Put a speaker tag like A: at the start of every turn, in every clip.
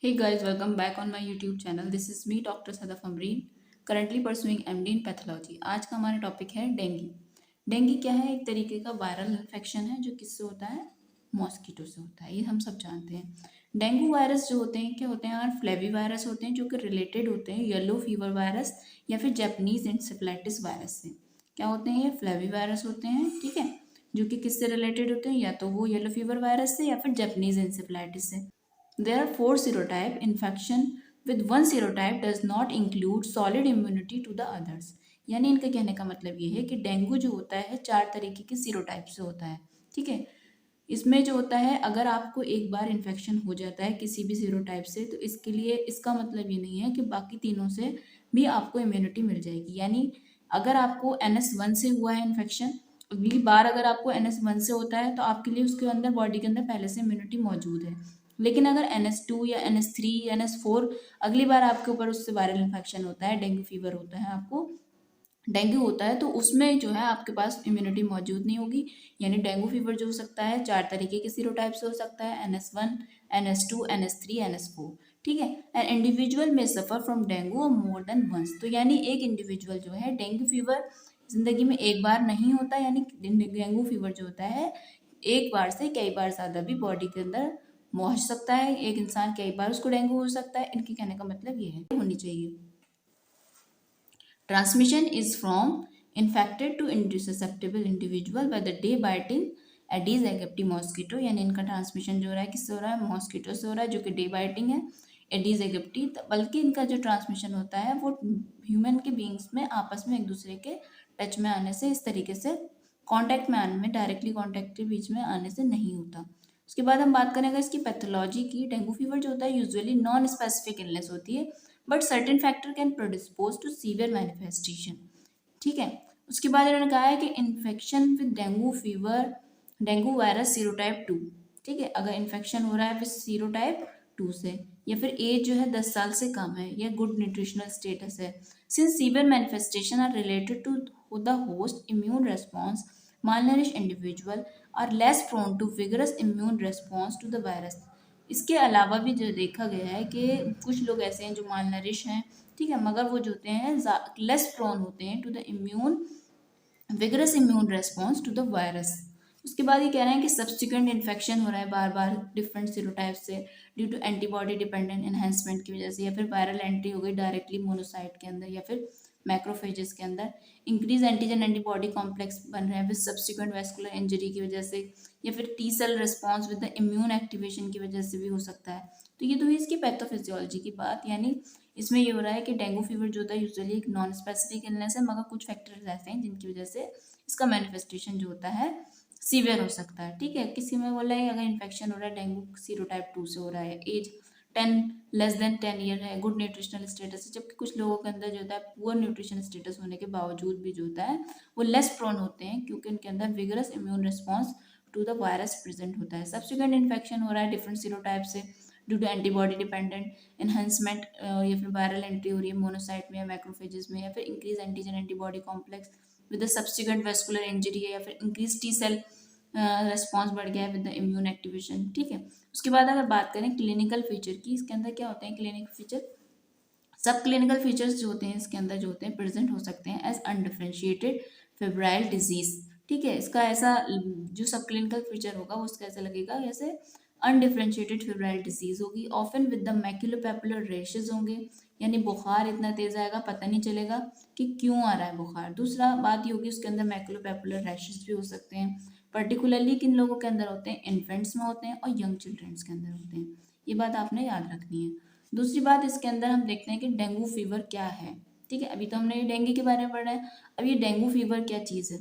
A: Hey guys, welcome back on my YouTube channel. This is me, Dr. Sadaf Amreen, currently pursuing MD in pathology. आज का हमारा topic है dengue. Dengue क्या है? एक तरीके का वायरल इन्फेक्शन है जो किससे होता है? मॉस्किटो से होता है। ये हम सब जानते हैं। डेंगू वायरस जो होते हैं क्या होते हैं यार? फ्लेवी वायरस होते हैं जो कि रिलेटेड होते हैं येलो फीवर वायरस या फिर जापानीज इंसेफेलाइटिस वायरस से। क्या होते हैं ये? फ्लेवी वायरस होते हैं, ठीक है, जो कि किससे रिलेटेड होते हैं? या तो वो येलो फीवर वायरस से या फिर जापानीज इंसेफेलाइटिस से। There are four serotype. Infection with one serotype does not include solid immunity to the others. यानी इनका कहने का मतलब ये है कि डेंगू जो होता है चार तरीके के सीरोटाइप से होता है, ठीक है। इसमें जो होता है अगर आपको एक बार इन्फेक्शन हो जाता है किसी भी सीरोटाइप से तो इसके लिए इसका मतलब ये नहीं है कि बाकी तीनों से भी आपको इम्यूनिटी मिल जाएगी। यानी अगर आपको NS1 से हुआ है इन्फेक्शन, अगली बार अगर आपको NS1 से होता है तो आपके लिए उसके अंदर बॉडी के अंदर पहले से इम्यूनिटी मौजूद है। लेकिन अगर NS2 या NS3 या NS4 अगली बार आपके ऊपर उससे वायरल इन्फेक्शन होता है, डेंगू फीवर होता है, आपको डेंगू होता है, तो उसमें जो है आपके पास इम्यूनिटी मौजूद नहीं होगी। यानी डेंगू फीवर जो हो सकता है चार तरीके के सीरोटाइप से हो सकता है, NS1, NS2, NS3, NS4, ठीक है। An individual may suffer from dengue more than once. तो यानी एक इंडिविजुअल जो है डेंगू फीवर जिंदगी में एक बार नहीं होता, यानी डेंगू फीवर जो होता है एक बार से कई बार ज़्यादा भी बॉडी के अंदर पहुंच सकता है। एक इंसान कई बार उसको डेंगू हो सकता है। इनके कहने का मतलब ये है होनी चाहिए। Transmission is from infected to susceptible individual by the day biting Aedes aegypti mosquito। यानी इनका ट्रांसमिशन जो हो रहा है किससे हो रहा है? मॉस्किटो से हो रहा है जो कि डे बाइटिंग है, एडीज एगिप्टी। बल्कि इनका जो ट्रांसमिशन होता है वो ह्यूमन के बींग्स में आपस में एक दूसरे के टच में आने से, इस तरीके से कांटेक्ट में आने में, डायरेक्टली कांटेक्ट के बीच में आने से नहीं होता। उसके बाद हम बात करेंगे इसकी पैथोलॉजी की। डेंगू फीवर जो होता है यूजुअली नॉन स्पेसिफिक इलनेस होती है but certain factor can predispose to severe manifestation, ठीक है। उसके बाद इन्होंने कहा है कि infection with dengue fever, dengue virus serotype 2, ठीक है। अगर इन्फेक्शन हो रहा है फिर सीरोटाइप 2 से, या फिर एज जो है 10 साल से कम है, या गुड न्यूट्रिशनल स्टेटस है। Since severe manifestation are related to the host immune response, malnourished individual are less prone to vigorous immune response to the virus। इसके अलावा भी जो देखा गया है कि कुछ लोग ऐसे हैं जो माल नरिश हैं, ठीक है, मगर वो जो होते हैं लेस प्रोन होते हैं to the immune vigorous immune response to the virus. उसके बाद ये कह रहे हैं कि सब्सिक्वेंट इन्फेक्शन हो रहा है बार बार डिफरेंट सीरोटाइप से due to antibody dependent enhancement की वजह से, या फिर वायरल एंट्री हो गई डायरेक्टली मोनोसाइट के अंदर या फिर मैक्रोफेजेस के अंदर। इंक्रीज एंटीजन एंटीबॉडी कॉम्प्लेक्स बन रहे हैं विद सब्सिक्वेंट वेस्कुलर इंजरी की वजह से, या फिर T cell response with the immune activation की वजह से भी हो सकता है। तो ये तो हुई इसकी पैथोफिजियोलॉजी की बात। यानी इसमें ये हो रहा है कि डेंगू फीवर जो होता है यूजुअली एक नॉन स्पेसिफिक इलनेस है, मगर कुछ फैक्टर्स ऐसे हैं जिनकी वजह से इसका मैनिफेस्टेशन जो होता है सीवियर हो सकता है, ठीक है। किसी में बोला है अगर इन्फेक्शन हो रहा है डेंगू सीरोटाइप 2 से हो रहा है, एज 10 लेस देन 10 ईयर है, गुड न्यूट्रिशनल स्टेटस है। जबकि कुछ लोगों के अंदर जो होता है पुअर न्यूट्रिशन स्टेटस होने के बावजूद भी जो होता है वो लेस प्रोन होते हैं क्योंकि उनके अंदर vigorous immune response to the virus present होता है। सब्सिक्वेंट इन्फेक्शन हो रहा है डिफरेंट सीरोटाइप से due to antibody dependent enhancement, या फिर वायरल एंट्री हो रही है मोनोसाइट में या मैक्रोफेजेस में, या फिर increase antigen antibody complex with the subsequent vascular injury है, या फिर इंक्रीज टी सेल रेस्पॉन्स बढ़ गया है विद द इम्यून एक्टिवेशन, ठीक है। उसके बाद अगर बात करें क्लिनिकल फीचर की, इसके अंदर क्या होते हैं क्लिनिकल फीचर? सब क्लिनिकल फीचर्स जो होते हैं इसके अंदर जो होते हैं प्रेजेंट हो सकते हैं एज अनडिफरेंशिएटेड फेब्राइल डिजीज, ठीक है। इसका ऐसा जो सब क्लिनिकल फीचर होगा वो उसका ऐसा लगेगा जैसे अनडिफरेंशिएटेड फेब्राइल डिजीज होगी। ऑफन विद द मैक्यूलोपैपुलर रेशेज होंगे, यानी बुखार इतना तेज आएगा पता नहीं चलेगा कि क्यों आ रहा है बुखार। दूसरा बात ये होगी उसके अंदर मैक्यूलोपैपुलर रैशेज भी हो सकते हैं, पर्टिकुलरली किन लोगों के अंदर होते हैं? इन्फेंट्स में होते हैं और यंग चिल्ड्रंस के अंदर होते हैं। ये बात आपने याद रखनी है। दूसरी बात इसके अंदर हम देखते हैं कि डेंगू फीवर क्या है, ठीक है। अभी तो हमने डेंगू के बारे में पढ़ा है, अब ये डेंगू फीवर क्या चीज़ है?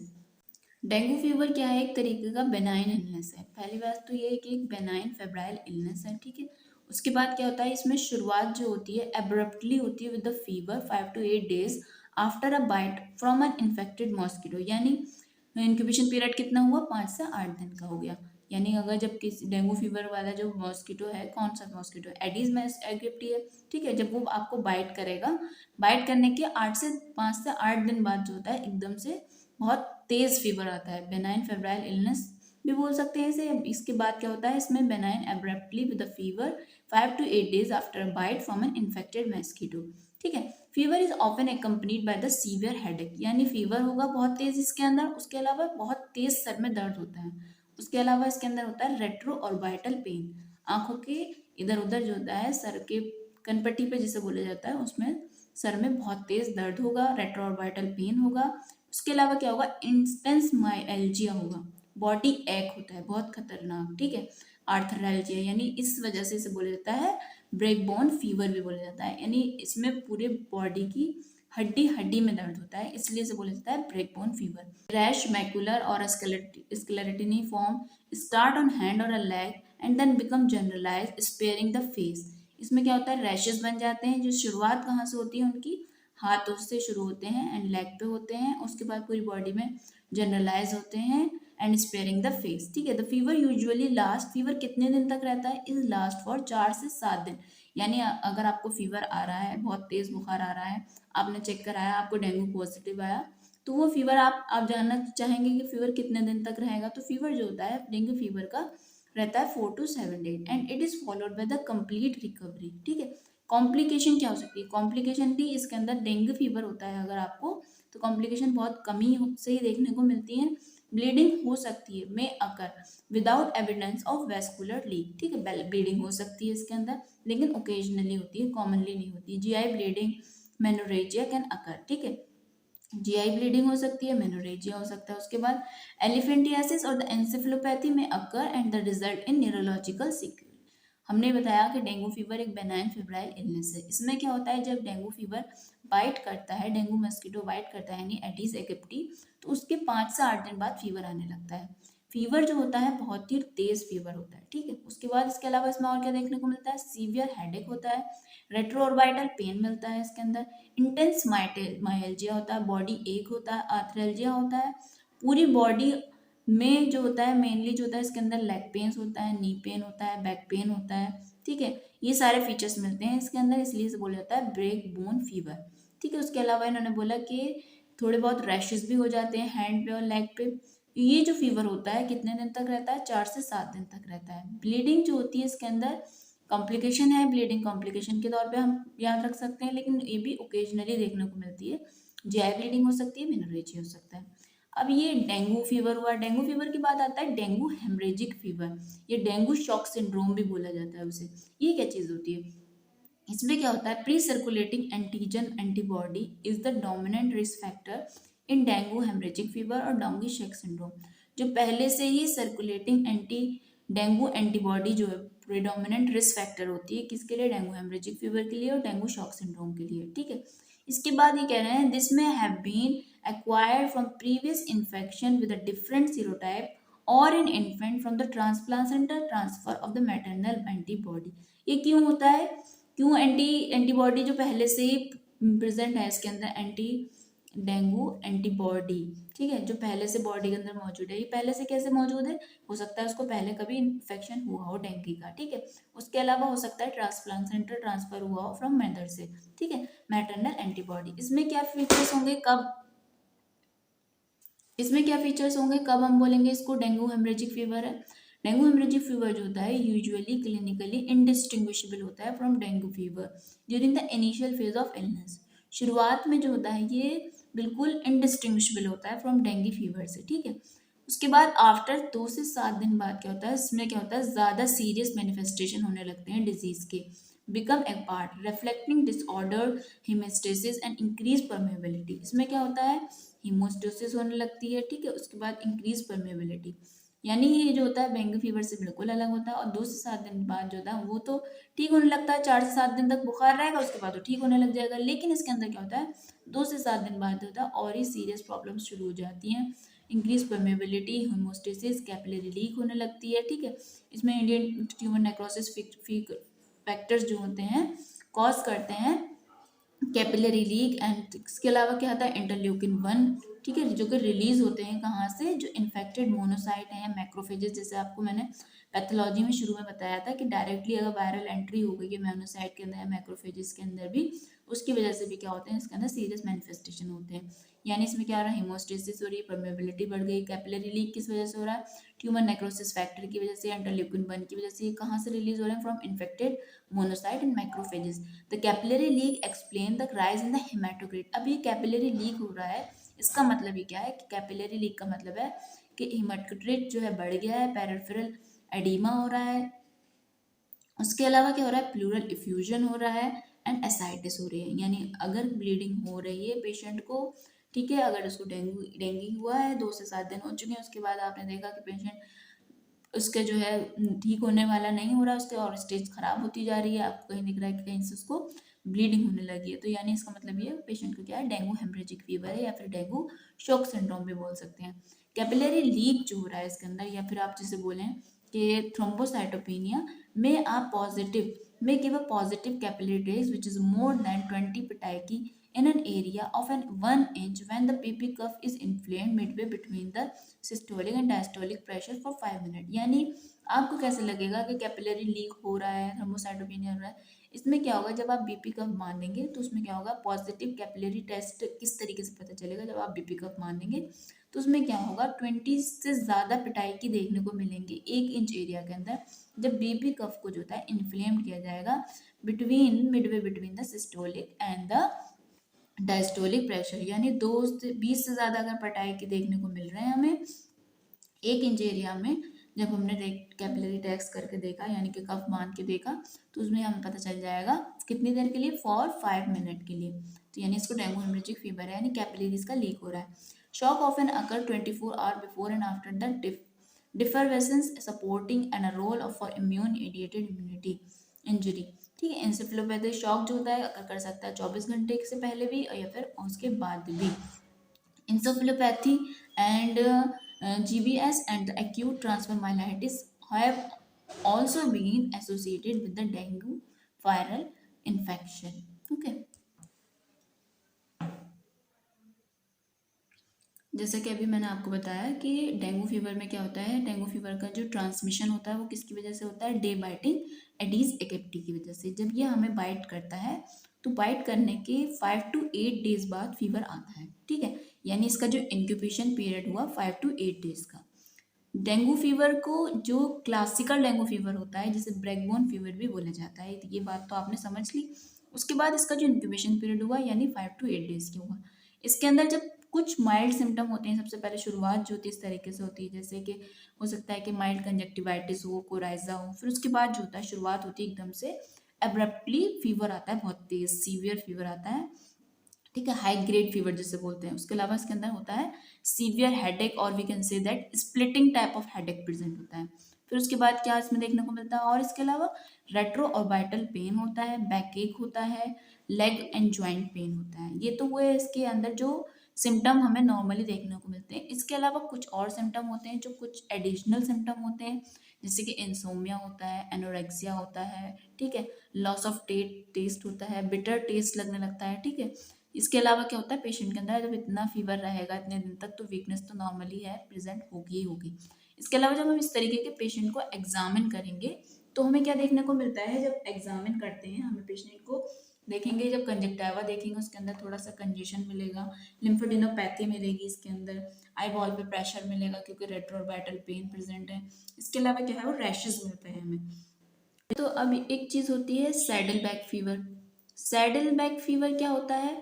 A: डेंगू फीवर क्या है? एक तरीके का बेनाइन इलनेस है। पहली बात तो ये है कि एक बेनाइन फेब्राइल इलनेस है, ठीक है। उसके बाद क्या होता है इसमें शुरुआत जो होती है एब्रप्टली होती है with the fever 5 to 8 days after a bite from an infected mosquito. यानी इंक्यूबेशन पीरियड कितना हुआ? 5 से 8 दिन का हो गया। यानी अगर जब किसी डेंगू फीवर वाला जो मॉस्किटो है, कौन सा मॉस्किटो? एडीज एगिप्टी है, ठीक है। जब वो आपको बाइट करेगा, बाइट करने के 5 से 8 दिन बाद जो होता है एकदम से बहुत तेज फीवर आता है, बेनाइन फेब्राइल इलनेस भी बोल सकते हैं इसे। इसके बाद क्या होता है, इसमें benign abruptly with a fever 5 to 8 days after a bite from an infected mosquito. ठीक है। Fever is often accompanied by the severe headache, यानी फीवर होगा बहुत तेज इसके अंदर, उसके अलावा बहुत तेज सर में दर्द होता है। उसके अलावा इसके अंदर होता है रेट्रो और बाइटल पेन, आंखों के इधर उधर जो होता है सर के कनपट्टी पे जिसे बोला जाता है, उसमें सर में बहुत तेज दर्द होगा, रेट्रो और बाइटल पेन होगा। उसके अलावा क्या होगा, इंस्टेंस माइल्जिया होगा, बॉडी एक होता है बहुत खतरनाक। ठीक है। आर्थराल्जिया, यानी इस वजह से इसे बोला जाता है ब्रेक बोन फीवर भी बोला जाता है, यानी इसमें पूरे बॉडी की हड्डी हड्डी में दर्द होता है, इसलिए इसे बोला जाता है break bone fever. Rash, macular और scarlatiniform start on hand और a leg and then become generalise sparing the face. इसमें क्या होता है, रैशेस बन जाते हैं, जो शुरुआत कहाँ से होती है उनकी, हाथों से शुरू होते हैं एंड लेग पे होते हैं, उसके बाद पूरी बॉडी में जनरलाइज होते हैं एंड स्पेयरिंग द फेस। ठीक है। The fever usually last, fever कितने दिन तक रहता है, इज लास्ट फॉर 4 से 7 दिन। यानी अगर आपको फीवर आ रहा है, बहुत तेज बुखार आ रहा है, आपने चेक कराया, आपको डेंगू पॉजिटिव आया, तो वो फीवर आप जानना चाहेंगे कि फीवर कितने दिन तक रहेगा, तो फीवर जो होता है डेंगू फीवर का रहता है 4 to 7 days and it is followed by the complete recovery. ठीक है। कॉम्प्लिकेशन क्या हो सकती है, कॉम्प्लिकेशन भी इसके अंदर, डेंगू फीवर होता है अगर आपको, तो कॉम्प्लिकेशन बहुत कमी से ही देखने को मिलती है। ब्लीडिंग हो सकती है, may occur without evidence of vascular leak. ठीक है। ब्लीडिंग हो सकती है इसके अंदर, लेकिन ओकेजनली होती है, कॉमनली नहीं होती। GI bleeding, menorrhagia can occur. ठीक है। जीआई ब्लीडिंग हो सकती है, मेनोरेजिया हो सकता है। उसके बाद एलिफेंटियासिस और द एंसेफेलोपैथी में occur and the result in neurological sequel. हमने बताया कि डेंगू फीवर एक बेनाइन फेब्राइल इलनेस है। इसमें क्या होता है, जब डेंगू फीवर बाइट करता है, डेंगू मस्कीटो बाइट करता है यानी एडिस एगिप्टी, तो उसके 5 से 8 दिन बाद फीवर आने लगता है। फीवर जो होता है बहुत ही तेज फीवर होता है। ठीक है। उसके बाद इसके अलावा इसमें और क्या देखने को मिलता है, सीवियर हेडेक होता है, रेट्रोऑर्बिटल पेन मिलता है इसके अंदर, इंटेंस माइल्जिया होता है, बॉडी एक होता है, आर्थराल्जिया होता है, पूरी बॉडी में जो होता है, मेनली जो होता है इसके अंदर लेग पेन्स होता है, नी पेन होता है, बैक पेन होता है। ठीक है। ये सारे फीचर्स मिलते हैं इसके अंदर, इसलिए इसे बोला जाता है ब्रेक बोन फीवर। ठीक है। उसके अलावा इन्होंने बोला कि थोड़े बहुत रैशेस भी हो जाते हैं हैंड पे और लेग पे। ये जो फीवर होता है कितने दिन तक रहता है, 4 से 7 दिन तक रहता है। ब्लीडिंग जो होती है इसके अंदर कॉम्प्लिकेशन है, ब्लीडिंग कॉम्प्लिकेशन के तौर पे हम याद रख सकते हैं, लेकिन ये भी ओकेजनली देखने को मिलती है। जीआई ब्लीडिंग हो सकती है, मेनोरेजिया हो सकता है। अब ये डेंगू फीवर हुआ, डेंगू फीवर के बाद आता है डेंगू हेमरेजिक फीवर, ये डेंगू शॉक सिंड्रोम भी बोला जाता है उसे। ये क्या चीज़ होती है, इसमें क्या होता है, pre circulating antigen antibody is the dominant risk factor in dengue haemorrhagic fever और डेंगू शेक सिंड्रोम। जो पहले से ही सर्कुलेटिंग डेंगू एंटीबॉडी जो है प्रीडोमिनेंट रिस्क फैक्टर होती है, किसके लिए, डेंगू हेमरेजिक फीवर के लिए और डेंगू शॉक सिंड्रोम के लिए। ठीक है। इसके बाद ये कह रहे हैं this may have been acquired from previous infection with a different serotype or in infant from the transplantar transfer of the maternal antibody। ये क्यों होता है, क्यों एंटीबॉडी जो पहले से ही प्रेजेंट है इसके अंदर, एंटी डेंगू एंटीबॉडी, ठीक है, जो पहले से बॉडी के अंदर मौजूद है, ये पहले से कैसे मौजूद है, हो सकता है उसको पहले कभी इन्फेक्शन हुआ हो डेंगू का। ठीक है। उसके अलावा हो सकता है ट्रांसप्लांट ट्रांसफर हुआ हो फ्रॉम मदर से। ठीक है। मैटरनल एंटीबॉडी, इसमें क्या फीचर्स होंगे, कब इसमें क्या फीचर्स होंगे, कब हम बोलेंगे इसको डेंगू हेमरेजिक फीवर है। डेंगू हेमरेजिक फीवर जो होता है यूजुअली क्लिनिकली इंडिस्टिंग्विशेबल होता है from dengue fever during the initial phase of illness. शुरुआत में जो होता है ये बिल्कुल इंडिस्टिंग्विशेबल होता है फ्रॉम डेंगू फीवर से। ठीक है। उसके बाद आफ्टर 2 से 7 दिन बाद क्या होता है, इसमें क्या होता है, ज़्यादा सीरियस मैनिफेस्टेशन होने लगते हैं डिजीज के, become a part reflecting disorder haemostasis and increase permeability. इसमें क्या होता है, हीमोस्टेसिस होने लगती है। ठीक है। उसके बाद इंक्रीज परमेबिलिटी, यानी ये जो होता है डेंगू फीवर से बिल्कुल अलग होता है। और 2 से 7 दिन बाद जो होता है वो तो ठीक होने लगता है, 4 से 7 दिन तक बुखार रहेगा, उसके बाद तो ठीक होने लग जाएगा। लेकिन इसके अंदर क्या होता है, 2 से 7 दिन बाद जो होता है और ही सीरियस प्रॉब्लम्स शुरू हो जाती हैं, increase permeability, haemostasis, capillary leak होने लगती है। ठीक है। इसमें इंडियन ट्यूमर नेक्रोसिस फैक्टर्स जो होते हैं कॉज करते हैं कैपिलरी लीक एंड इसके अलावा क्या आता है, इंटरल्यूकिन 1, ठीक है, जो कि रिलीज होते हैं कहाँ से, जो इन्फेक्टेड मोनोसाइट है या मैक्रोफेजेस, जैसे आपको मैंने पैथोलॉजी में शुरू में बताया था कि डायरेक्टली अगर वायरल एंट्री हो गई है मोनोसाइट के अंदर या मैक्रोफेजेस के अंदर भी, उसकी वजह से भी क्या होते हैं, इसके अंदर सीरियस मैनिफेस्टेशन होते हैं। यानी इसमें क्या हो रहा है, हेमोस्टेसिस हो रही है, परमेबिलिटी बढ़ गई, कैपिलरी लीक किस वजह से हो रहा है, ट्यूमर नेक्रोसिस फैक्टर की वजह से, इंटरल्यूकिन 1 की वजह से, कहाँ से रिलीज हो रहे हैं, from infected monocyte and macrophages. The capillary leak explain the rise in the haematocrit. अब ये कैपिलरी लीक हो रहा है, इसका मतलब ये क्या है कि कैपिलरी लीक का मतलब है कि हेमाटोक्रिट जो है बढ़ गया है, पेरिफेरल एडिमा हो रहा है, उसके अलावा क्या हो रहा है, प्लूरल इफ्यूजन हो रहा है एंड एसाइटिस हो रही है। यानी अगर ब्लीडिंग हो रही है पेशेंट को, ठीक है, अगर उसको डेंगू हुआ है, 2 से 7 दिन हो चुके हैं, उसके बाद आपने देखा कि पेशेंट उसके जो है ठीक होने वाला नहीं हो रहा, उसके और स्टेज खराब होती जा रही है, आपको कहीं दिख रहा है कि कहीं से उसको ब्लीडिंग होने लगी है, तो यानी इसका मतलब ये पेशेंट को क्या है, डेंगू हेमरेजिक फीवर है या फिर डेंगू शॉक सिंड्रोम भी बोल सकते हैं। कैपिलरी लीक जो हो रहा है इसके अंदर, या फिर आप जिसे बोलें कि थ्रोम्बोसाइटोपेनिया में आप positive may give a positive capillary trace which is more than 20 petaiki in an area of an 1 inch when the PP cuff is inflamed midway between the systolic and diastolic pressure for 5 minutes। यानी आपको कैसे लगेगा कि capillary leak हो रहा है, thrombocytopenia हो रहा है, इसमें क्या होगा, जब आप बीपी कफ बांधेंगे तो उसमें क्या होगा, पॉजिटिव कैपिलरी टेस्ट किस तरीके से पता चलेगा, जब आप बीपी कफ बांधेंगे तो उसमें क्या होगा, 20 से ज़्यादा पिटाई की देखने को मिलेंगे 1 इंच एरिया के अंदर, जब बीपी कफ को जो होता है इन्फ्लेम किया जाएगा Midway between the systolic and the diastolic pressure. यानी 2 से 20 से ज़्यादा अगर पिटाई के देखने को मिल रहे हैं हमें 1 इंच एरिया में, जब हमने कैपिलरी टेस्ट करके देखा, यानी कि कफ बांध के देखा, तो उसमें हमें पता चल जाएगा कितनी देर के लिए, फॉर 5 मिनट के लिए। तो यानी इसको डेंगू हेमरेजिक फीवर है, यानी कैपिलरीज का लीक हो रहा है। Shock often occur 24 hour before and after the defervescence supporting and a role of for immune mediated immunity injury. ठीक है, एंसेफेलोपैथिक शॉक जो होता है अकर कर सकता है 24 घंटे से पहले भी या फिर उसके बाद भी। Encephalopathy and GBS and the acute transfer myelitis have also been associated with the dengue viral infection. Okay. जैसा कि अभी मैंने आपको बताया कि डेंगू फीवर में क्या होता है, डेंगू फीवर का जो ट्रांसमिशन होता है वो किसकी वजह से होता है, डे बाइटिंग एडीज एकेप्टी की वजह से। जब ये हमें बाइट करता है तो बाइट करने के 5 to 8 डेज बाद फीवर आता है। ठीक है, यानी इसका जो इंक्यूबेशन पीरियड हुआ 5 to 8 डेज का। डेंगू फीवर को जो क्लासिकल डेंगू फीवर होता है जिसे ब्रैकबोन फीवर भी बोला जाता है, ये बात तो आपने समझ ली। उसके बाद इसका जो इंक्यूबेशन पीरियड हुआ यानी 5 to 8 डेज की हुआ। इसके अंदर जब कुछ माइल्ड सिम्टम होते हैं, सबसे पहले शुरुआत जो होती है इस तरीके से होती है, जैसे कि हो सकता है कि माइल्ड कंजक्टिवाइटिस हो, कोराइजा हो, फिर उसके बाद जो होता है शुरुआत होती है एकदम से एब्रप्टली फीवर आता है, बहुत तेज सीवियर फीवर आता है। ठीक है, हाई ग्रेड फीवर जिसे बोलते हैं। उसके अलावा इसके अंदर होता है सीवियर हेडेक, और we can say that splitting type of headache present होता है। फिर उसके बाद क्या इसमें देखने को मिलता है, और इसके अलावा रेट्रो ऑर्बिटल पेन होता है, बैक एक होता है, लेग एंड ज्वाइंट पेन होता है। ये तो हुए इसके अंदर जो सिम्टम हमें नॉर्मली देखने को मिलते हैं। इसके अलावा कुछ और सिम्टम होते हैं जो कुछ एडिशनल सिम्टम होते हैं, जैसे कि इंसोमिया होता है, एनोरेक्सिया होता है, ठीक है, लॉस ऑफ टेस्ट होता है, बिटर टेस्ट लगने लगता है। ठीक है, इसके अलावा क्या होता है, पेशेंट के अंदर जब इतना फीवर रहेगा इतने दिन तक तो वीकनेस तो नॉर्मली है, प्रेजेंट होगी ही होगी। इसके अलावा जब हम इस तरीके के पेशेंट को एग्जामिन करेंगे तो हमें क्या देखने को मिलता है, जब एग्जामिन करते हैं हमें पेशेंट को देखेंगे, जब कंजक्टिवा देखेंगे उसके अंदर थोड़ा सा कंजेशन मिलेगा, लिम्फोडेनोपैथी मिलेगी, इसके अंदर आई बॉल पे प्रेशर मिलेगा क्योंकि रेट्रोऑर्बिटल पेन प्रेजेंट है। इसके अलावा क्या है, वो रैशेस मिलते हैं हमें। तो अब एक चीज होती है saddle back fever. Saddle back fever क्या होता है,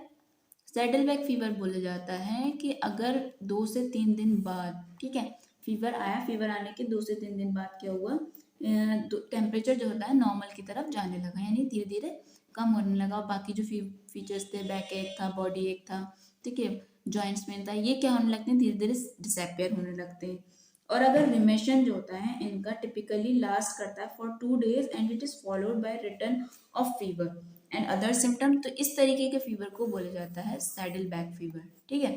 A: सैडल बैक फीवर बोला जाता है कि अगर 2 से 3 दिन बाद, ठीक है, फीवर आया, फीवर आने के 2 से 3 दिन बाद क्या हुआ, टेम्परेचर जो होता है नॉर्मल की तरफ जाने लगा, यानी धीरे धीरे कम होने लगा, और बाकी जो फीचर्स थे, बैक एक था, बॉडी एक था, ठीक है, जॉइंट्स पेन था, ये क्या होने लगते हैं, धीरे धीरे डिसअपियर होने लगते हैं। और अगर रिमिशन जो होता है इनका टिपिकली लास्ट करता है for 2 days and it is followed by return of fever and other symptom, तो इस तरीके के फीवर को बोला जाता है सैडल बैक फीवर। ठीक है,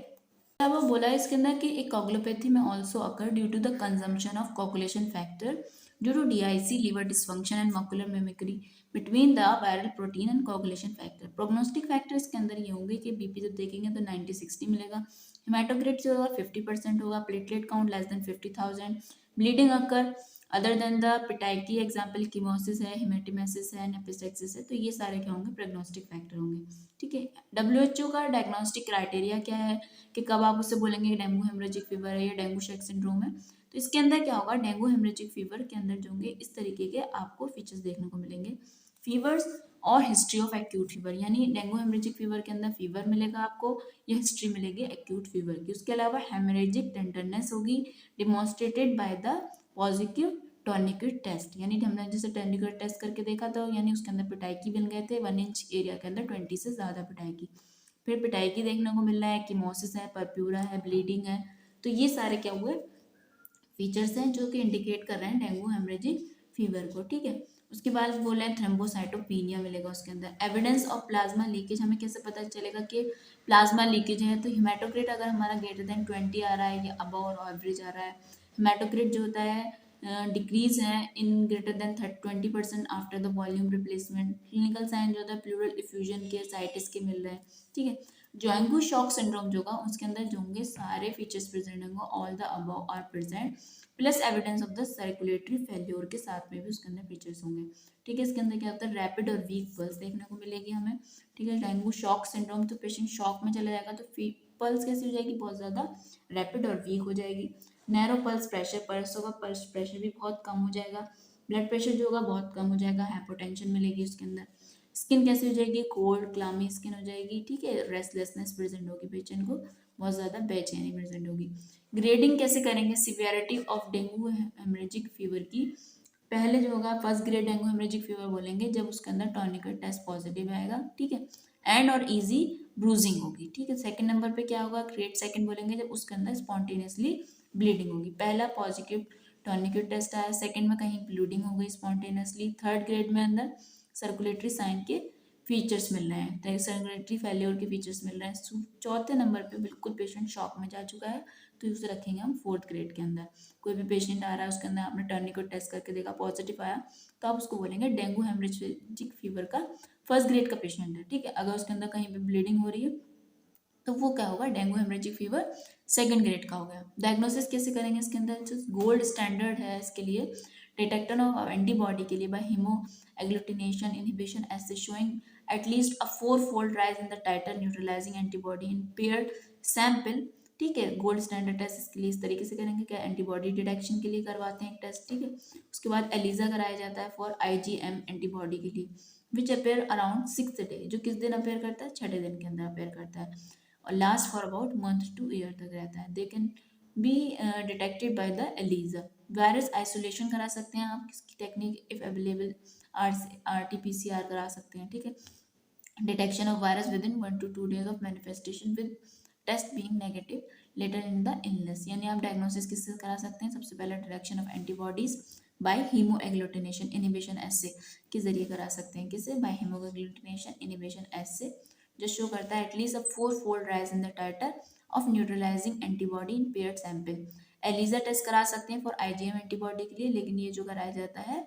A: अब वो बोला है इसके अंदर कि एक कोगुलोपैथी में also occur due to the consumption of coagulation factor due to DIC, liver dysfunction and molecular mimicry between the viral protein and coagulation factor. Prognostic factor इसके अंदर ये होंगे कि बीपी जब देखेंगे तो 90-60 मिलेगा, हेमाटोक्रिट जो होगा 50% होगा, platelet count less than 50,000, bleeding occur other than the petechiae example ecchymosis है, हेमेटोमेसिस है, नेफिस्टेक्सिस है, तो ये सारे क्या होंगे, प्रेग्नोस्टिक फैक्टर होंगे। ठीक है, WHO का डायग्नोस्टिक क्राइटेरिया क्या है कि कब आप उससे बोलेंगे कि डेंगू हेमरेजिक फीवर है या डेंगू शेक सिंड्रोम है, तो इसके अंदर क्या होगा, डेंगू हेमरेजिक फीवर के अंदर जो होंगे इस तरीके के आपको फीचर्स देखने को मिलेंगे, फीवर्स और हिस्ट्री ऑफ एक्यूट फीवर, यानी डेंगू हेमरेजिक फीवर के अंदर फीवर मिलेगा आपको या हिस्ट्री मिलेगी एक्यूट फीवर की। उसके अलावा हेमरेजिक टेंडरनेस होगी demonstrated by the positive tourniquet test, यानी हमने जैसे टॉर्निकेट टेस्ट करके देखा था, यानी उसके अंदर पिटाई मिल गए थे 1 इंच एरिया के अंदर 20 से ज़्यादा पिटाई। फिर पिटाई देखने को मिल रहा है, कीमोसिस है, परप्यूरा है, ब्लीडिंग है, तो ये सारे क्या हुए, फीचर्स हैं जो कि इंडिकेट कर रहे हैं डेंगू हेमरेजिक फीवर को। ठीक है, उसके बाद बोले हैं थ्रोम्बोसाइटोपिनिया मिलेगा उसके अंदर। एविडेंस ऑफ प्लाज्मा लीकेज, हमें कैसे पता चलेगा कि प्लाज्मा लीकेज है, तो हेमाटोक्रिट अगर हमारा ग्रेटर देन 20 आ रहा है या अबव और एवरेज आ रहा है, हेमाटोक्रिट जो होता है डिक्रीज है in greater than 20% after the volume replacement. Clinical sign जो होता है प्लूरल इफ्यूजन के, साइटिस के मिल रहे हैं। ठीक है, जोंगू शॉक सिंड्रोम जो होगा उसके अंदर जो होंगे सारे फीचर्स प्रेजेंट होंगे, all the above are present, plus evidence of the circulatory failure के साथ में भी उसके अंदर फीचर्स होंगे। ठीक है, इसके अंदर क्या होता है, रैपिड और वीक पल्स देखने को मिलेगी हमें। ठीक है, डेंगू शॉक सिंड्रोम तो पेशेंट शॉक में चला जाएगा, तो पल्स कैसी हो जाएगी, बहुत ज़्यादा रैपिड और वीक हो जाएगी। नैरो पल्स प्रेशर, पल्स होगा, पल्स प्रेशर भी बहुत कम हो जाएगा, ब्लड प्रेशर जो होगा बहुत कम हो जाएगा, हाइपोटेंशन मिलेगी उसके अंदर। स्किन कैसी हो जाएगी, कोल्ड क्लामी स्किन हो जाएगी। ठीक है, रेस्टलेसनेस प्रेजेंट होगी, पेशेंट को बहुत ज़्यादा बेचैनी प्रेजेंट होगी। ग्रेडिंग कैसे करेंगे severity of dengue haemorrhagic fever की, पहले जो होगा first grade dengue haemorrhagic fever बोलेंगे जब उसके अंदर टॉर्निकेट टेस्ट पॉजिटिव आएगा। ठीक है, एंड और इजी ब्रूजिंग होगी। ठीक है, सेकंड नंबर पे क्या होगा, ग्रेड सेकंड बोलेंगे जब उसके अंदर स्पॉन्टेनियसली ब्लीडिंग होगी। पहला पॉजिटिव टॉर्निकेट टेस्ट आया, सेकंड में कहीं ब्लीडिंग हो गई स्पॉन्टेनियसली, थर्ड ग्रेड में अंदर सर्कुलेटरी साइन के फीचर्स मिल रहे हैं, सर्कुलेटरी फेल्योर के फीचर्स मिल रहे हैं। चौथे नंबर पे बिल्कुल पेशेंट शॉक में जा चुका है, तो उसे रखेंगे हम फोर्थ ग्रेड के अंदर। कोई भी पेशेंट आ रहा है उसके अंदर आपने टर्निकेट टेस्ट करके देखा पॉजिटिव आया, तो आप उसको बोलेंगे डेंगू हेमरेजिक फीवर का फर्स्ट ग्रेड का पेशेंट है। ठीक है, अगर उसके अंदर कहीं पे ब्लीडिंग हो रही है तो वो क्या होगा, dengue haemorrhagic fever second grade का हो गया। डायग्नोसिस कैसे करेंगे इसके अंदर, जो गोल्ड स्टैंडर्ड है इसके लिए डिटेक्टर ऑफ एंटीबॉडी के लिए by haemagglutination inhibition assay showing at least a 4-fold rise in the titre neutralising antibody in paired sample. ठीक है, गोल्ड स्टैंडर्ड टेस्ट इसके लिए इस तरीके से करेंगे, क्या एंटीबॉडी डिटेक्शन के लिए करवाते हैं टेस्ट। ठीक है, उसके बाद एलिजा कराया जाता है फॉर IgM एंटीबॉडी के लिए, विच अपेयर अराउंड 6th डे, जो किस दिन अपेयर करता है, छठे दिन के अंदर अपेयर करता है और last for about month to year तक रहता है। They can be detected by the ELISA. Virus isolation करा सकते हैं आप, किसकी टेक्निक इफ अवेलेबल, RT-PCR करा सकते हैं। ठीक है, detection of virus with in 1 to 2 days of manifestation with test being negative later in the illness, यानी आप डायग्नोसिस किससे करा सकते हैं, सबसे पहले detection of antibodies by haemagglutination inhibition assay के जरिए करा सकते हैं, किसे, बाय हीमोएग्लूटिनेशन इनहिबिशन एसे, जो शो करता है at least a 4-fold rise in the titre of neutralising antibody in paired sample. ELISA test करा सकते हैं फॉर IgM एंटीबॉडी के लिए, लेकिन ये जो कराया जाता है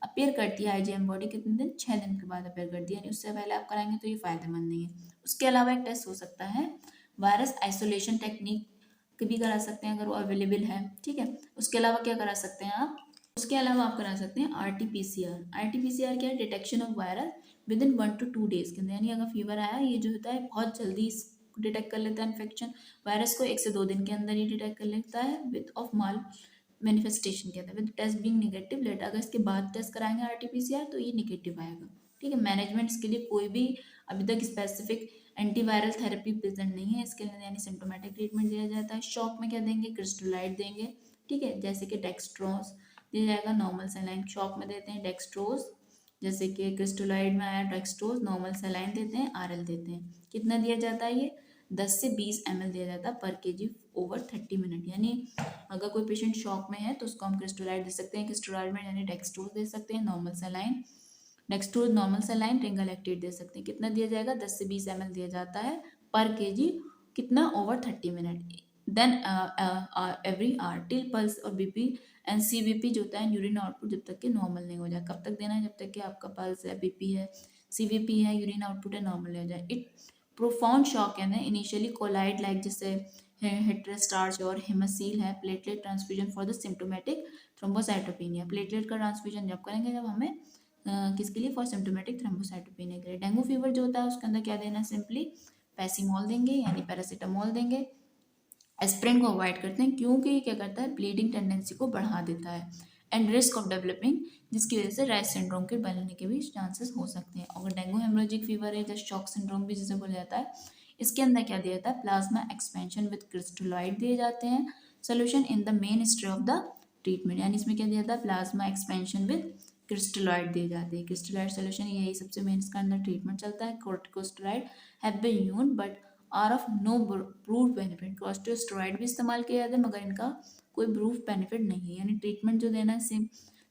A: अपेयर करती है IgM बॉडी कितने दिन, 6 दिन के बाद अपेयर करती है, यानी उससे पहले आप कराएंगे तो ये फायदेमंद नहीं है। उसके अलावा एक टेस्ट हो सकता है वायरस आइसोलेशन टेक्निक भी करा सकते हैं अगर वो अवेलेबल है। ठीक है, उसके अलावा क्या करा सकते हैं आप, उसके अलावा आप करा सकते हैं RT-PCR क्या है, detection of virus with in 1 to 2 days के अंदर, यानी अगर फीवर आया, ये जो होता है बहुत जल्दी डिटेक्ट कर लेता है इन्फेक्शन, वायरस को 1 से 2 दिन के अंदर ही डिटेक्ट कर लेता है विद ऑफ माल मैनिफेस्टेशन कहता है, with test being negative late, अगर इसके बाद टेस्ट कराएंगे RT-PCR तो ये नेगेटिव आएगा। ठीक है, मैनेजमेंट इसके लिए कोई भी अभी तक स्पेसिफिक एंटीवायरल थेरेपी प्रेजेंट नहीं है इसके लिए, यानी सिम्टोमेटिक ट्रीटमेंट दिया जाता है। शॉक में क्या देंगे, क्रिस्टोलाइड देंगे। ठीक है, जैसे कि डेक्सट्रोज दिया जाएगा, नॉर्मल सलाइन शॉक में देते हैं डेक्सट्रोज, जैसे कि क्रिस्टोलाइड में आया डेक्सट्रोज, नॉर्मल सलाइन देते हैं, RL देते हैं। कितना दिया जाता है, ये 10 से 20 ml दिया जाता है पर kg ओवर 30 मिनट, यानी अगर कोई पेशेंट शॉक में है तो उसको हम क्रिस्टोलाइड दे सकते हैं, क्रिस्टोलाइड में यानी डेक्सट्रोज दे सकते हैं, normal saline dextrose normal saline Ringer acetate दे सकते हैं। कितना दिया जाएगा, 10 से 20 ml दिया जाता है पर kg, कितना, over 30 minute, then every hour till pulse और BP एंड CVP जो होता है यूरिन आउटपुट जब तक कि नॉर्मल नहीं हो जाए। कब तक देना है, जब तक कि आपका पल्स है, BP है, CVP है, यूरिन आउटपुट है, नॉर्मल हो जाए। इट प्रोफाउंड शॉक है ना इनिशियली कोलाइड लाइक, जैसे हेट्रोस्टार्च और हेमासील है। Platelet transfusion for the symptomatic thrombocytopenia, platelet का ट्रांसफ्यूजन जब करेंगे जब हमें किसके लिए, फॉर सिम्टोमेटिक थ्रोम्बोसाइटोपेनिया के लिए। डेंगू फीवर जो होता है उसके अंदर क्या देना है, सिंपली पैसीमोल देंगे यानी पैरासीटामोल देंगे। एस्प्रिन को अवॉइड करते हैं क्योंकि ये क्या करता है, ब्लीडिंग टेंडेंसी को बढ़ा देता है एंड रिस्क ऑफ डेवलपिंग, जिसकी वजह से राइस सिंड्रोम के बनने के भी चांसेस हो सकते हैं। अगर डेंगू हेमोरेजिक फीवर है, जैसे शॉक सिंड्रोम भी जिसे बोला जाता है, इसके अंदर क्या दिया जाता है, प्लाज्मा एक्सपेंशन विद क्रिस्टलॉइड दिए जाते हैं solution in the main history of the treatment, यानी इसमें क्या दिया जाता है, प्लाज्मा एक्सपेंशन विद क्रिस्टलॉइड दिए जाते हैं। क्रिस्टलॉइड सोल्यूशन यही सबसे मेन इसका अंदर ट्रीटमेंट चलता है। Corticosteroid have been used but are of no prove benefit, corticosteroid भी इस्तेमाल किया जाता है मगर इनका कोई प्रूफ बेनिफिट नहीं है। यानी ट्रीटमेंट जो देना है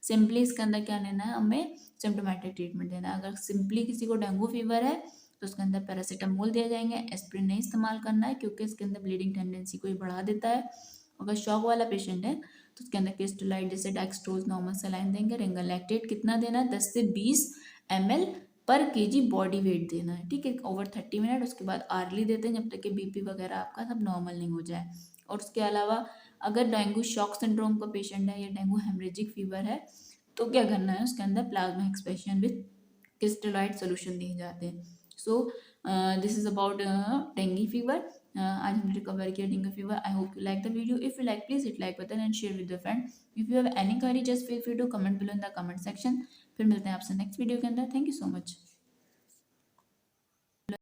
A: सिंपली इसके अंदर क्या लेना है, हमें सिम्टोमेटिक ट्रीटमेंट देना है। अगर सिंपली किसी को डेंगू फीवर है तो उसके अंदर पैरासीटामोल दिया जाएंगे, एस्प्रिन नहीं इस्तेमाल करना है क्योंकि इसके अंदर ब्लीडिंग टेंडेंसी को ही बढ़ा देता है। अगर शॉक वाला पेशेंट है तो उसके अंदर क्रिस्टलाइड जैसे डेक्सट्रोज नॉर्मल सलाइन देंगे। रिंगर लैक्टेट कितना देना है, 10 से 20 ml पर केजी बॉडी वेट देना है, ठीक है, ओवर 30 मिनट। उसके बाद आर्ली देते हैं जब तक कि बीपी वगैरह आपका सब नॉर्मल नहीं हो जाए। और उसके अलावा अगर डेंगू शॉक सिंड्रोम का पेशेंट है या डेंगू हेमरेजिक फीवर है तो क्या करना है, उसके अंदर plasma expansion with crystalloid solution दिए जाते हैं। So this is about dengue fever. आज हमने रिकवर किया dengue fever. I hope you like the video. If you like please hit like button and share with your friend. If you have any query just feel free to comment below in the comment section. फिर मिलते हैं आपसे next video के अंदर। Thank you so much.